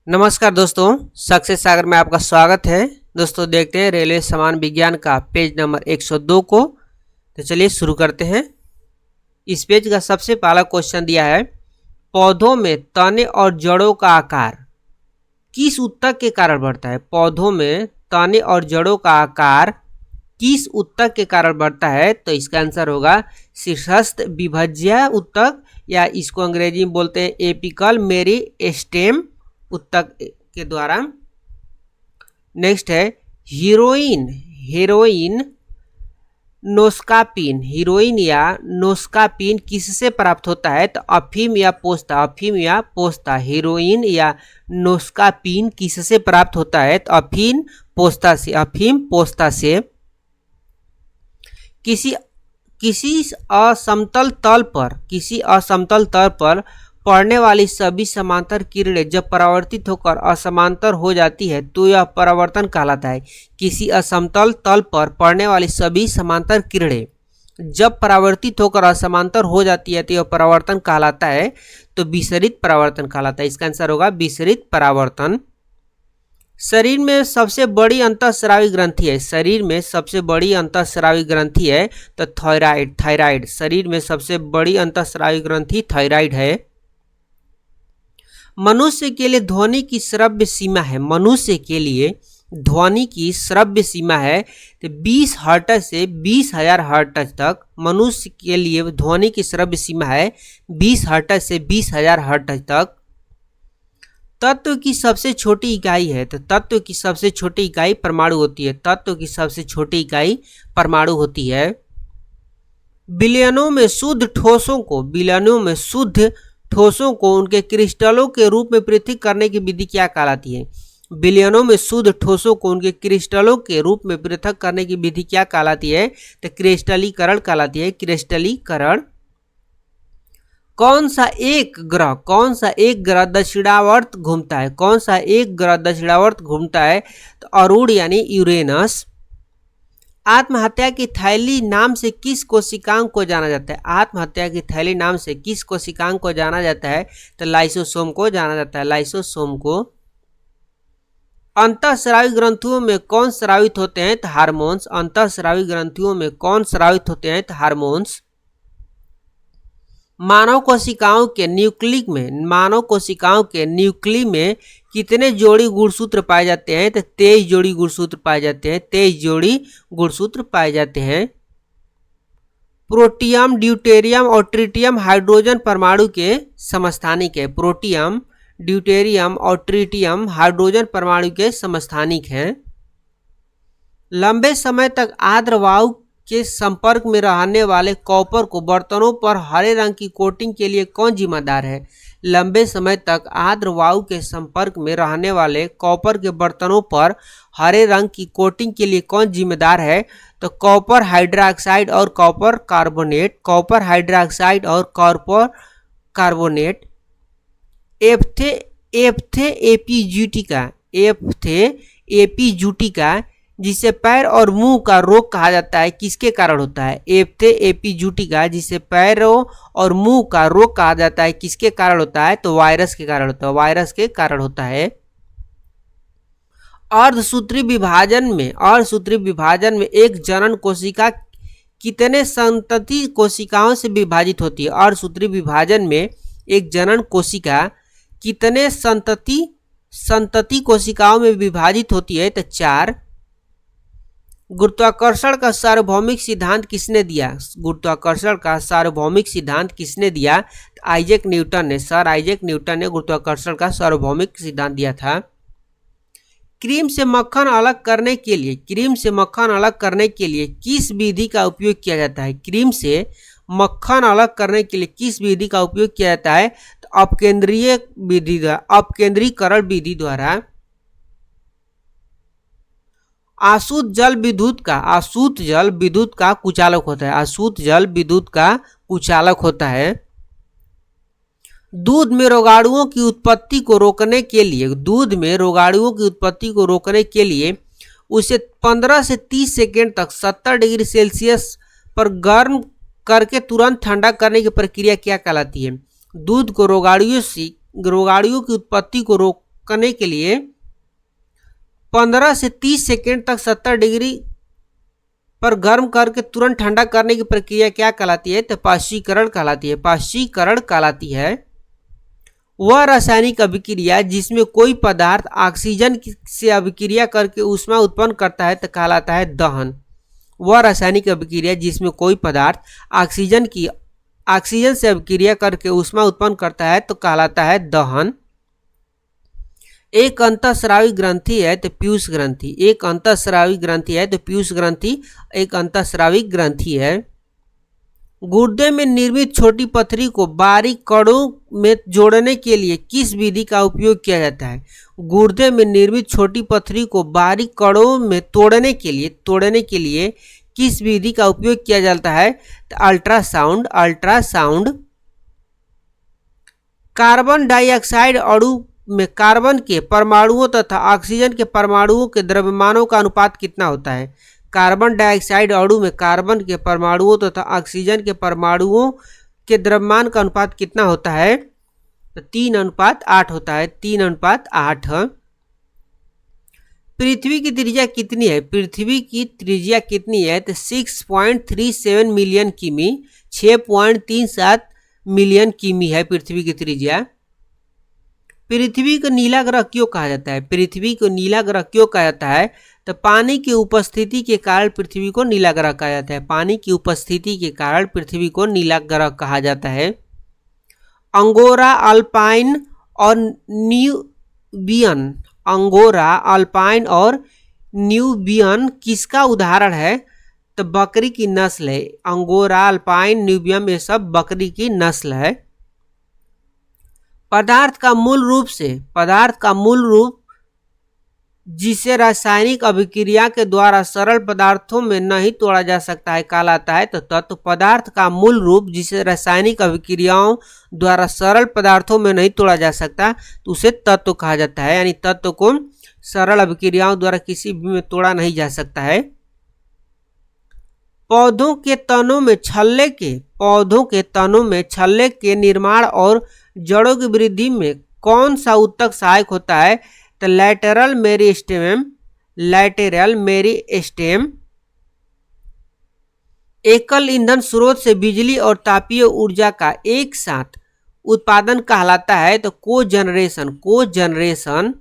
नमस्कार दोस्तों, सक्सेस सागर में आपका स्वागत है। दोस्तों देखते हैं रेलवे सामान्य विज्ञान का पेज नंबर 102 को। तो चलिए शुरू करते हैं। इस पेज का सबसे पहला क्वेश्चन दिया है, पौधों में तने और जड़ों का आकार किस ऊतक के कारण बढ़ता है। पौधों में तने और जड़ों का आकार किस ऊतक के कारण बढ़ता है। तो इसका आंसर होगा शीर्षस्थ विभज्य ऊतक, या इसको अंग्रेजी में बोलते हैं एपिकल मेरिस्टेम ऊतक के द्वारा। नेक्स्ट है हीरोइन नोस्कापिन। हीरोइन या नोस्कापिन किससे प्राप्त होता है। तो अफीम या पोस्ता। हीरोइन या नोस्कापिन किससे प्राप्त होता है। तो अफीम पोस्ता से। किसी असमतल तल पर पड़ने वाली सभी समांतर किरणें जब परावर्तित होकर असमांतर हो जाती है तो यह परावर्तन कहलाता है। किसी असमतल तल पर पड़ने वाली सभी समांतर किरणें जब परावर्तित होकर असमांतर हो जाती है तो यह परावर्तन कहलाता है। तो विसरित परावर्तन कहलाता है। इसका आंसर होगा विसरित परावर्तन। शरीर में सबसे बड़ी अंतःस्रावी ग्रंथि है। शरीर में सबसे बड़ी अंतःस्रावी ग्रंथि है तो थायराइड। शरीर में सबसे बड़ी अंतःस्रावी ग्रंथि थायराइड है। मनुष्य के लिए ध्वनि की श्रव्य सीमा है। मनुष्य के लिए ध्वनि की श्रव्य सीमा है तो 20 हर्ट्ज से 20,000 हर्ट्ज तक। मनुष्य के लिए ध्वनि की श्रव्य सीमा है 20 हर्ट्ज से 20,000 हर्ट्ज तक। तत्व की सबसे छोटी इकाई है तो तत्व की सबसे छोटी इकाई परमाणु होती है। तत्व की सबसे छोटी इकाई परमाणु होती है। बिलियनों में शुद्ध ठोसों को उनके क्रिस्टलों के रूप में पृथक करने की विधि क्या कहलाती है। बिलियनों में शुद्ध ठोसों को उनके क्रिस्टलों के रूप में पृथक करने की विधि क्या कहलाती है। तो क्रिस्टलीकरण कहलाती है। क्रिस्टलीकरण। कौन सा एक ग्रह दक्षिणावर्त घूमता है। कौन सा एक ग्रह दक्षिणावर्त घूमता है। तो अरुण यानी यूरेनस। आत्महत्या की थैली नाम से किस कोशिकांग को जाना जाता है। आत्महत्या की थैली नाम से किस कोशिकांग को जाना जाता है। तो लाइसोसोम को जाना जाता है। लाइसोसोम को। अंतःस्रावी ग्रंथियों में कौन स्रावित होते हैं। तो हार्मोन्स। अंतःस्रावी ग्रंथियों में कौन स्रावित होते हैं। तो हार्मोन्स। मानव कोशिकाओं के न्यूक्ली में कितने जोड़ी गुणसूत्र पाए जाते हैं। तो 23 जोड़ी गुणसूत्र पाए जाते हैं। 23 जोड़ी गुणसूत्र पाए जाते हैं। प्रोटियम, ड्यूटेरियम और ट्रिटियम हाइड्रोजन परमाणु के समस्थानिक है। प्रोटियम, ड्यूटेरियम और ट्रिटियम हाइड्रोजन परमाणु के समस्थानिक हैं। लंबे समय तक आर्द्र वायु के संपर्क में रहने वाले कॉपर को बर्तनों पर हरे रंग की कोटिंग के लिए कौन जिम्मेदार है। लंबे समय तक आर्द्र वायु के संपर्क में रहने वाले कॉपर के बर्तनों पर हरे रंग की कोटिंग के लिए कौन जिम्मेदार है। तो कॉपर हाइड्रोक्साइड और कॉपर कार्बोनेट। कॉपर हाइड्रोक्साइड और कॉपर कार्बोनेट। एप्थे एपीजूटिका जिसे पैर और मुंह का रोग कहा जाता है किसके कारण होता है। एप्थे एपीजूटिका जिसे पैरों और मुंह का रोग कहा जाता है किसके कारण होता है। तो वायरस के कारण होता है। वायरस के कारण होता है। अर्धसूत्री विभाजन में एक जनन कोशिका कितने संतति कोशिकाओं से विभाजित होती है। अर्धसूत्री विभाजन में एक जनन कोशिका कितने संतति कोशिकाओं में विभाजित होती है। तो 4। गुरुत्वाकर्षण का सार्वभौमिक सिद्धांत किसने दिया। गुरुत्वाकर्षण का सार्वभौमिक सिद्धांत किसने दिया। आइजैक न्यूटन ने। सर आइजैक न्यूटन ने गुरुत्वाकर्षण का सार्वभौमिक सिद्धांत दिया था। क्रीम से मक्खन अलग करने के लिए किस विधि का उपयोग किया जाता है। क्रीम से मक्खन अलग करने के लिए किस विधि का उपयोग किया जाता है। तो अपकेंद्रीकरण विधि द्वारा। आशुत जल विद्युत का कुचालक होता है। आशुत जल विद्युत का कुचालक होता है। दूध में रोगाणुओं की उत्पत्ति को रोकने के लिए उसे 15 से 30 सेकेंड तक 70 डिग्री सेल्सियस पर गर्म करके तुरंत ठंडा करने की प्रक्रिया क्या कहलाती है। दूध को रोगाणुओं की उत्पत्ति को करने के लिए 15 से 30 सेकेंड तक 70 डिग्री पर गर्म करके तुरंत ठंडा करने की प्रक्रिया क्या कहलाती है? तो पाश्चीकरण कहलाती है। पाश्चीकरण कहलाती है वह रासायनिक अभिक्रिया जिसमें कोई पदार्थ ऑक्सीजन से अभिक्रिया करके ऊष्मा उत्पन्न करता है तो कहलाता है दहन। वह रासायनिक अभिक्रिया जिसमें कोई पदार्थ ऑक्सीजन से अभिक्रिया करके ऊष्मा उत्पन्न करता है तो कहलाता है दहन। एक अंतःस्रावी ग्रंथि है तो पीयूष ग्रंथि। एक अंतःस्रावी ग्रंथि है तो पीयूष ग्रंथि एक अंतःस्रावी ग्रंथि है। गुर्दे में निर्मित छोटी पथरी को बारीक कणों में जोड़ने के लिए किस विधि का उपयोग किया जाता है? गुर्दे में निर्मित छोटी पथरी को बारीक कणों में तोड़ने के लिए किस विधि का उपयोग किया जाता है? तो अल्ट्रासाउंड। कार्बन डाइऑक्साइड अणु में कार्बन के परमाणुओं तथा ऑक्सीजन के परमाणुओं के द्रव्यमानों का अनुपात कितना होता है? कार्बन डाइऑक्साइड अणु में कार्बन के परमाणुओं तथा ऑक्सीजन के परमाणुओं के द्रव्यमान का अनुपात कितना होता है? तो 3:8 होता है। 3:8। पृथ्वी की त्रिज्या कितनी है? पृथ्वी की त्रिज्या कितनी है? तो 6.37 मिलियन किमी। 6.37 मिलियन किमी है पृथ्वी की त्रिज्या। पृथ्वी को नीला ग्रह क्यों कहा जाता है? पृथ्वी को नीला ग्रह क्यों कहा जाता है? तो पानी की उपस्थिति के कारण पृथ्वी को नीला ग्रह कहा जाता है। पानी की उपस्थिति के कारण पृथ्वी को नीला ग्रह कहा जाता है। अंगोरा, अल्पाइन और न्यूबियन। अंगोरा, अल्पाइन और न्यूबियन किसका उदाहरण है? तो बकरी की नस्ल है। अंगोरा, अल्पाइन, न्यूबियन ये सब बकरी की नस्ल है। पदार्थ का मूल रूप जिसे रासायनिक अभिक्रिया के द्वारा सरल पदार्थों में नहीं तोड़ा जा सकता है कहलाता है तो तत्व। पदार्थ का मूल रूप जिसे रासायनिक अभिक्रियाओं द्वारा सरल पदार्थों में नहीं तोड़ा जा सकता तो उसे तत्व कहा जाता है। यानी तत्व को सरल अभिक्रियाओं द्वारा किसी भी में तोड़ा नहीं जा सकता है। पौधों के तनों में छल्ले के निर्माण और जड़ों की वृद्धि में कौन सा ऊतक सहायक होता है? तो लैटेरल मेरिस्टेम। एकल ईंधन स्रोत से बिजली और तापीय ऊर्जा का एक साथ उत्पादन कहलाता है तो कोजनरेशन।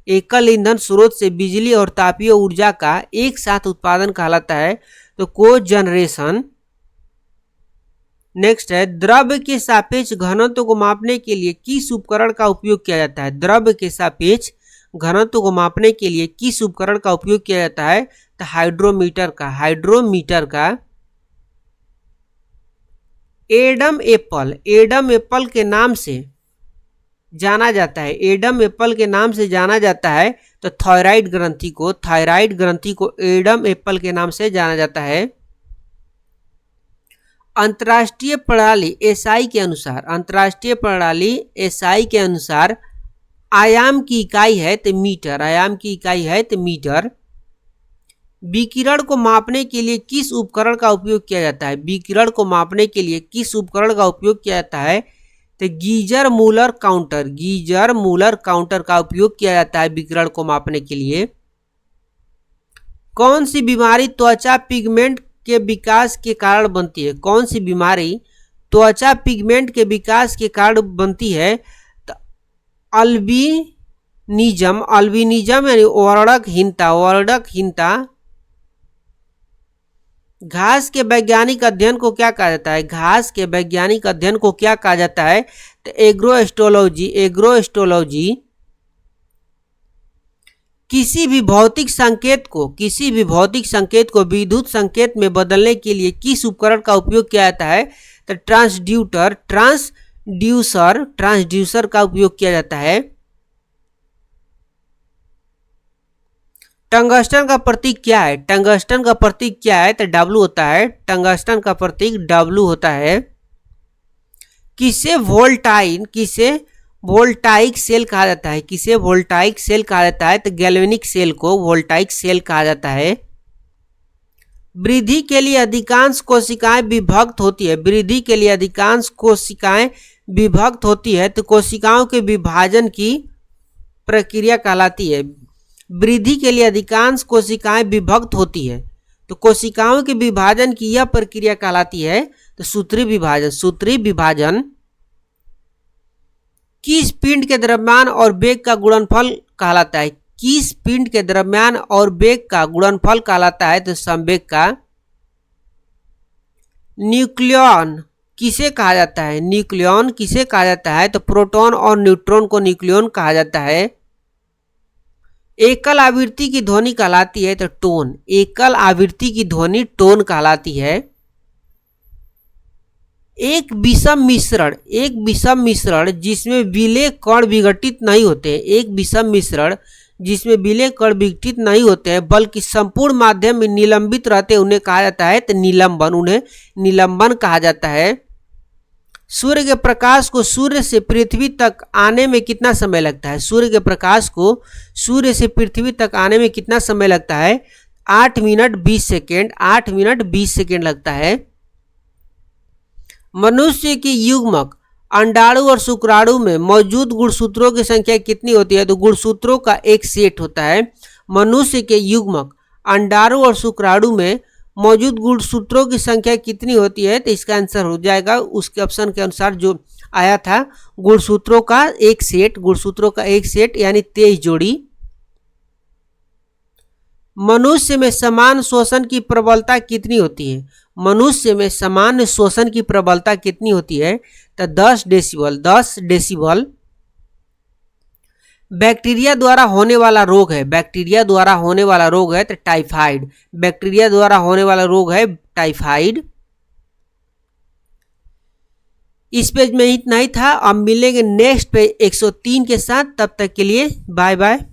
एकल ईंधन स्रोत से बिजली और तापीय ऊर्जा का एक साथ उत्पादन कहलाता है तो कोजनरेशन। नेक्स्ट है द्रव्य के सापेक्ष घनत्व को मापने के लिए किस उपकरण का उपयोग किया जाता है? द्रव्य के सापेक्ष घनत्व को मापने के लिए किस उपकरण का उपयोग किया जाता है? तो हाइड्रोमीटर का। एडम एप्पल के नाम से जाना जाता है तो थायराइड ग्रंथि को एडम एप्पल के नाम से जाना जाता है। अंतर्राष्ट्रीय प्रणाली एसआई के अनुसार आयाम की इकाई है तो मीटर। विकिरण को मापने के लिए किस उपकरण का उपयोग किया जाता है? तो गीजर मूलर काउंटर का उपयोग किया जाता है विकिरण को मापने के लिए। कौन सी बीमारी त्वचा पिगमेंट के विकास के कारण बनती है? कौन सी बीमारी त्वचा पिगमेंट के विकास के कारण बनती है? तो अल्बिनिज्म यानी वर्णकहीनता। घास के वैज्ञानिक अध्ययन को क्या कहा जाता है? तो एग्रोएस्ट्रोलॉजी। किसी भी भौतिक संकेत को विद्युत संकेत में बदलने के लिए किस उपकरण का उपयोग किया जाता है? तो ट्रांसड्यूसर का उपयोग किया जाता है। टंगस्टन का प्रतीक क्या है? तो W होता है। टंगस्टन का प्रतीक W होता है। किसे वोल्टाइक सेल कहा जाता है? तो गैल्वेनिक सेल को वोल्टाइक सेल कहा जाता है। वृद्धि के लिए अधिकांश कोशिकाएं विभक्त होती है तो कोशिकाओं के विभाजन की प्रक्रिया कहलाती है। वृद्धि के लिए अधिकांश कोशिकाएं विभक्त होती है, तो कोशिकाओं के विभाजन की यह प्रक्रिया कहलाती है तो सूत्री विभाजन। सूत्री विभाजन किस पिंड के द्रव्यमान और वेग का गुणनफल कहलाता है? किस पिंड के द्रव्यमान और वेग का गुणनफल कहलाता है तो संवेग का। न्यूक्लियॉन किसे कहा जाता है? न्यूक्लियॉन किसे कहा जाता है तो प्रोटॉन और न्यूट्रॉन को न्यूक्लियॉन कहा जाता है। एकल आवृत्ति की ध्वनि कहलाती है तो टोन। एकल आवृत्ति की ध्वनि टोन कहलाती है। एक विषम मिश्रण जिसमें विलेय कण विघटित नहीं होते, एक विषम मिश्रण जिसमें विलेय कण विघटित नहीं होते हैं बल्कि संपूर्ण माध्यम में निलंबित रहते हैं, उन्हें कहा जाता है तो निलंबन। उन्हें निलंबन कहा जाता है। सूर्य के प्रकाश को सूर्य से पृथ्वी तक आने में कितना समय लगता है? सूर्य के प्रकाश को सूर्य से पृथ्वी तक आने में कितना समय लगता है? 8 मिनट 20 सेकेंड। 8 मिनट 20 सेकेंड लगता है। मनुष्य की युग्मक अंडाणु और शुक्राणु में मौजूद गुणसूत्रों की संख्या कितनी होती है? तो गुणसूत्रों का एक सेट होता है। मनुष्य के युग्मक अंडाणु और शुक्राणु में मौजूद गुणसूत्रों की संख्या कितनी होती है? तो इसका आंसर हो जाएगा उसके ऑप्शन के अनुसार जो आया था गुणसूत्रों का एक सेट। गुणसूत्रों का एक सेट यानी 23 जोड़ी। मनुष्य में समान शोषण की प्रबलता कितनी होती है? मनुष्य में समान शोषण की प्रबलता कितनी होती है? तो 10 डेसिबल। 10 डेसिबल। बैक्टीरिया द्वारा होने वाला रोग है। बैक्टीरिया द्वारा होने वाला रोग है तो टाइफाइड। बैक्टीरिया द्वारा होने वाला रोग है टाइफाइड। इस पेज में इतना ही था। अब मिलेंगे नेक्स्ट पेज 103 के साथ। तब तक के लिए बाय बाय।